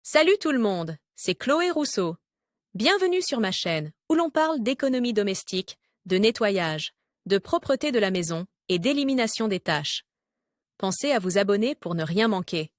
Salut tout le monde, c'est Chloé Rousseau. Bienvenue sur ma chaîne où l'on parle d'économie domestique, de nettoyage, de propreté de la maison et d'élimination des tâches. Pensez à vous abonner pour ne rien manquer.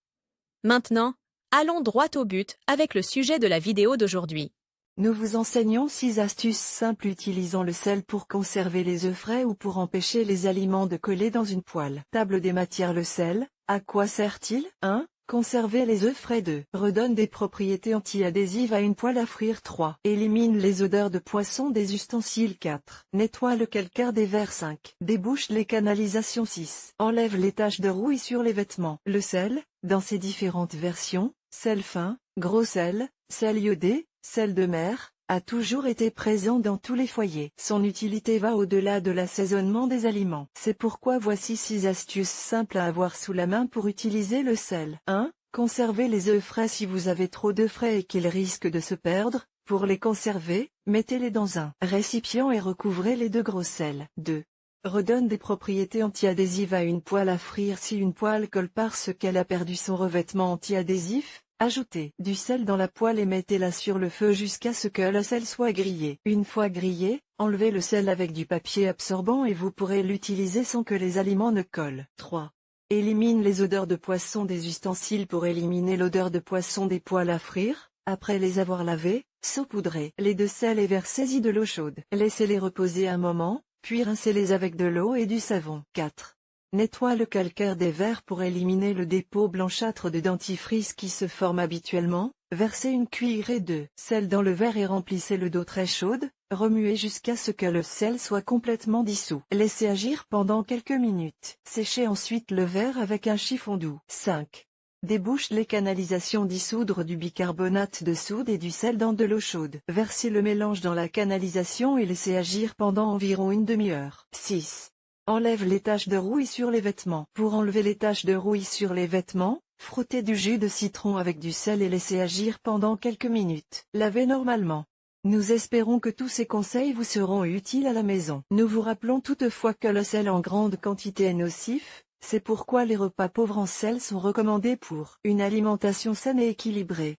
Maintenant, allons droit au but avec le sujet de la vidéo d'aujourd'hui. Nous vous enseignons 6 astuces simples utilisant le sel pour conserver les œufs frais ou pour empêcher les aliments de coller dans une poêle. Table des matières. Le sel, à quoi sert-il? 1. Conserver les œufs frais. 2. Redonne des propriétés anti-adhésives à une poêle à frire. 3. Élimine les odeurs de poisson des ustensiles. 4. Nettoie le calcaire des verres. 5. Débouche les canalisations. 6. Enlève les taches de rouille sur les vêtements. Le sel, dans ses différentes versions, sel fin, gros sel, sel iodé, sel de mer, a toujours été présent dans tous les foyers. Son utilité va au-delà de l'assaisonnement des aliments. C'est pourquoi voici 6 astuces simples à avoir sous la main pour utiliser le sel. 1. Conservez les œufs frais. Si vous avez trop d'œufs frais et qu'ils risquent de se perdre, pour les conserver, mettez-les dans un récipient et recouvrez-les de gros sel. 2. Redonne des propriétés anti-adhésives à une poêle à frire. Si une poêle colle parce qu'elle a perdu son revêtement anti-adhésif, ajoutez du sel dans la poêle et mettez-la sur le feu jusqu'à ce que le sel soit grillé. Une fois grillé, enlevez le sel avec du papier absorbant et vous pourrez l'utiliser sans que les aliments ne collent. 3. Élimine les odeurs de poisson des ustensiles. Pour éliminer l'odeur de poisson des poêles à frire, après les avoir lavés, saupoudrez les de sel et versez-y de l'eau chaude. Laissez-les reposer un moment, puis rincez-les avec de l'eau et du savon. 4. Nettoie le calcaire des verres. Pour éliminer le dépôt blanchâtre de dentifrice qui se forme habituellement, versez une cuillerée de sel dans le verre et remplissez-le d'eau très chaude, remuez jusqu'à ce que le sel soit complètement dissous. Laissez agir pendant quelques minutes. Séchez ensuite le verre avec un chiffon doux. 5. Débouche les canalisations. Dissoudre du bicarbonate de soude et du sel dans de l'eau chaude. Versez le mélange dans la canalisation et laissez agir pendant environ une demi-heure. 6. Enlève les taches de rouille sur les vêtements. Pour enlever les taches de rouille sur les vêtements, frottez du jus de citron avec du sel et laissez agir pendant quelques minutes. Lavez normalement. Nous espérons que tous ces conseils vous seront utiles à la maison. Nous vous rappelons toutefois que le sel en grande quantité est nocif, c'est pourquoi les repas pauvres en sel sont recommandés pour une alimentation saine et équilibrée.